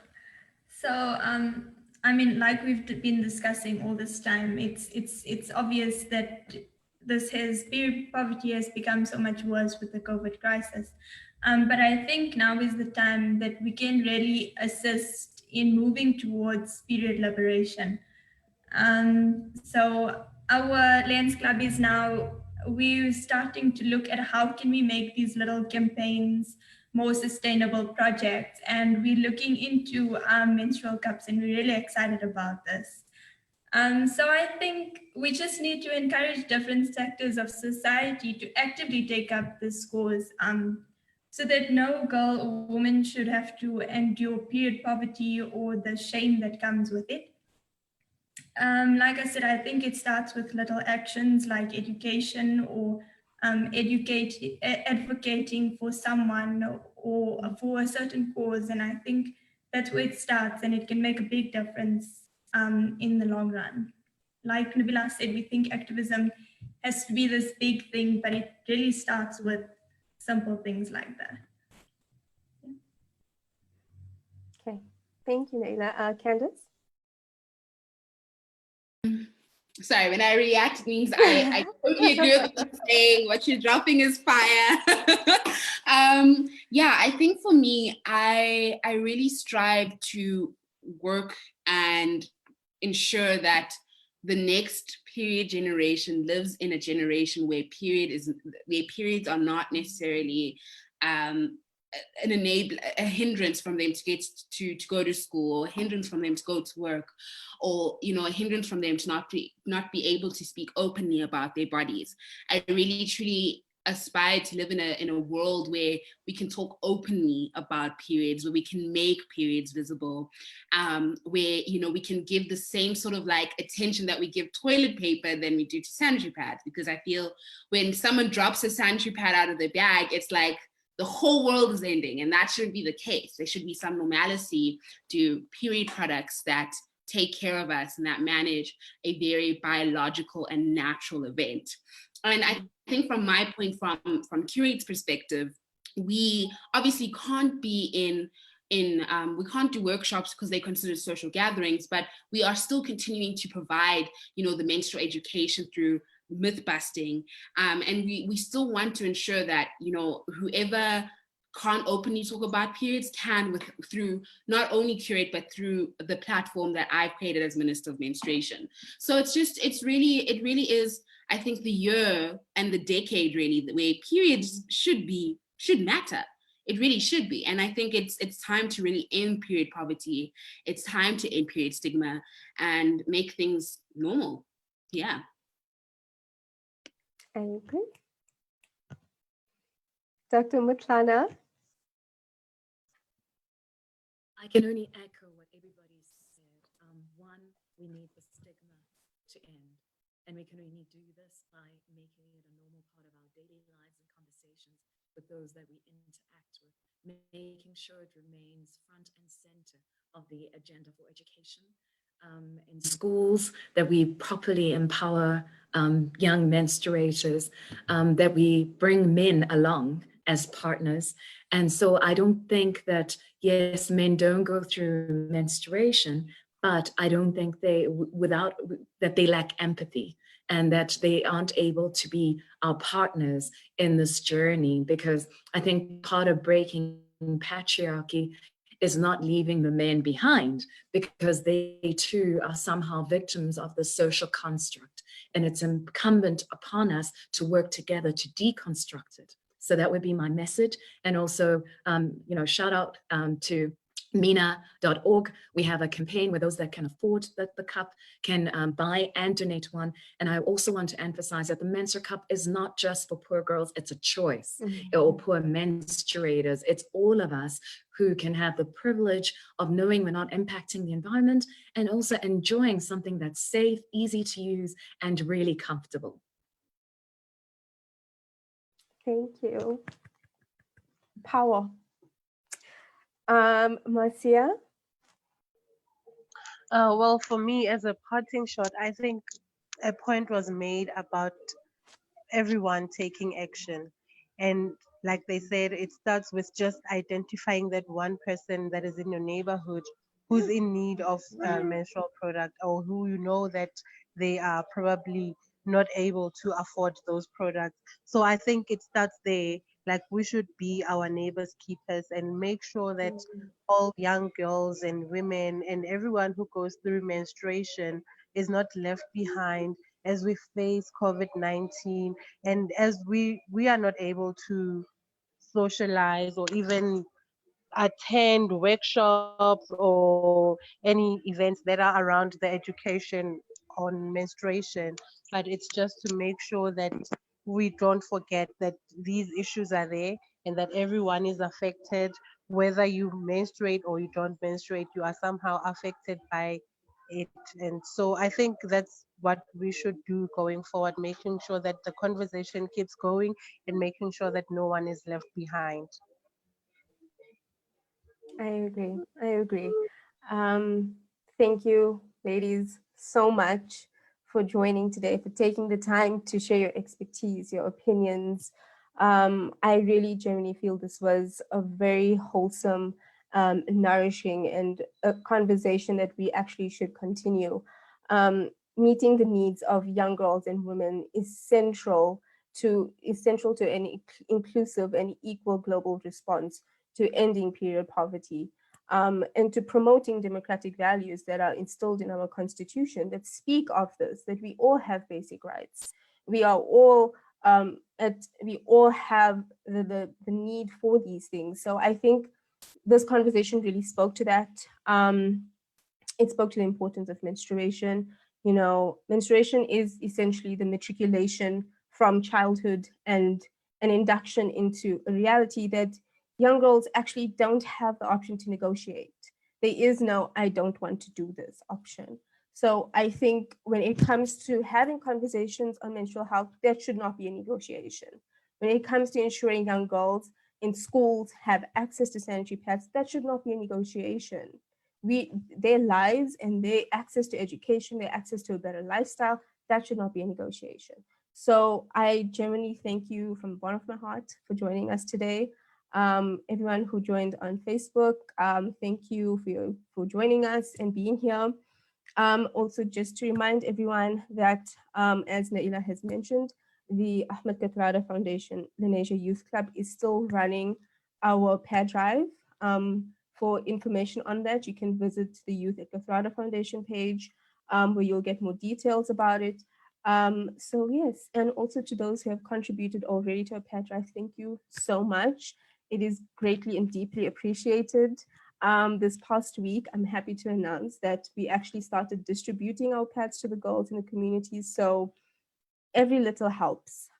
So, I mean, like we've been discussing all this time, it's obvious that period poverty has become so much worse with the COVID crisis. But I think now is the time that we can really assist in moving towards period liberation. So our Lens Club is now, we're starting to look at how can we make these little campaigns more sustainable projects, and we're looking into menstrual cups, and we're really excited about this. So I think we just need to encourage different sectors of society to actively take up this cause, so that no girl or woman should have to endure period poverty or the shame that comes with it. Like I said, I think it starts with little actions like education, or advocating for someone or for a certain cause. And I think that's where it starts, and it can make a big difference in the long run. Like Nabila said, we think activism has to be this big thing, but it really starts with simple things like that. Okay, thank you, Naila. Candace? Sorry, when I react, it means I totally agree with what you're saying. What you're dropping is fire. Yeah, I think for me, I really strive to work and ensure that the next period generation lives in a generation where periods are not necessarily a hindrance from them to get to go to school, or a hindrance from them to go to work, or a hindrance from them to not be able to speak openly about their bodies. I really truly aspire to live in a world where we can talk openly about periods, where we can make periods visible, where we can give the same sort of like attention that we give toilet paper than we do to sanitary pads. Because I feel when someone drops a sanitary pad out of their bag, it's like the whole world is ending, and that shouldn't be the case. There should be some normalcy to period products that take care of us and that manage a very biological and natural event. And I think from my point, from Curate's perspective, we obviously can't be we can't do workshops because they're considered social gatherings, but we are still continuing to provide, the menstrual education through myth busting, and we still want to ensure that whoever can't openly talk about periods can through not only Curate but through the platform that I've created as Minister of Menstruation. So it really is, I think, the year and the decade really where periods should matter. It really should be. And I think it's time to really end period poverty. It's time to end period stigma and make things normal. Yeah. I agree. Dr. Mutlana? I can only echo what everybody said. One, we need the stigma to end. And we can only do this by making it a normal part of our daily lives and conversations with those that we interact with, making sure it remains front and center of the agenda for education. In schools, that we properly empower young menstruators, that we bring men along as partners. And so I don't think that, yes, men don't go through menstruation, but I don't think they lack empathy and that they aren't able to be our partners in this journey. Because I think part of breaking patriarchy is not leaving the men behind, because they too are somehow victims of the social construct. And it's incumbent upon us to work together to deconstruct it. So that would be my message. And also, shout out to MENA.org. We have a campaign where those that can afford the cup can buy and donate one. And I also want to emphasize that the Menstrual Cup is not just for poor girls, it's a choice, or poor menstruators. It's all of us who can have the privilege of knowing we're not impacting the environment and also enjoying something that's safe, easy to use, and really comfortable. Thank you. Power. Marcia? Well, for me, as a parting shot, I think a point was made about everyone taking action. And like they said, it starts with just identifying that one person that is in your neighborhood who's in need of menstrual product, or who you know that they are probably not able to afford those products. So I think it starts there, Like, we should be our neighbors' keepers and make sure that all young girls and women and everyone who goes through menstruation is not left behind as we face COVID-19, and as we are not able to socialize or even attend workshops or any events that are around the education on menstruation. But it's just to make sure that we don't forget that these issues are there and that everyone is affected. Whether you menstruate or you don't menstruate, you are somehow affected by it. And so I think that's what we should do going forward, making sure that the conversation keeps going and making sure that no one is left behind. I agree. I agree. Um, Thank you, ladies, so much for joining today, for taking the time to share your expertise, your opinions. I really genuinely feel this was a very wholesome, nourishing, and a conversation that we actually should continue. Meeting the needs of young girls and women is central to an inclusive and equal global response to ending period poverty, and to promoting democratic values that are instilled in our constitution that speak of this, that we all have basic rights. We are all we all have the need for these things. So I think this conversation really spoke to that. It spoke to the importance of menstruation. You know, menstruation is essentially the matriculation from childhood and an induction into a reality that young girls actually don't have the option to negotiate. There is no "I don't want to do this" option. So I think when it comes to having conversations on menstrual health, there should not be a negotiation. When it comes to ensuring young girls in schools have access to sanitary pads, that should not be a negotiation. Their lives and their access to education, their access to a better lifestyle, that should not be a negotiation. So I genuinely thank you from the bottom of my heart for joining us today. Everyone who joined on Facebook, thank you for joining us and being here. Also, just to remind everyone that, as Naila has mentioned, the Ahmed Kathrada Foundation Lenasia Youth Club is still running our pad drive. For information on that, you can visit the Youth at Kathrada Foundation page, where you'll get more details about it. So yes, and also to those who have contributed already to our pad drive, thank you so much. It is greatly and deeply appreciated. This past week, I'm happy to announce that we actually started distributing our pads to the girls in the community. So every little helps.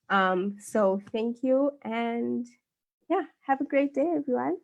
So thank you, and yeah, have a great day, everyone.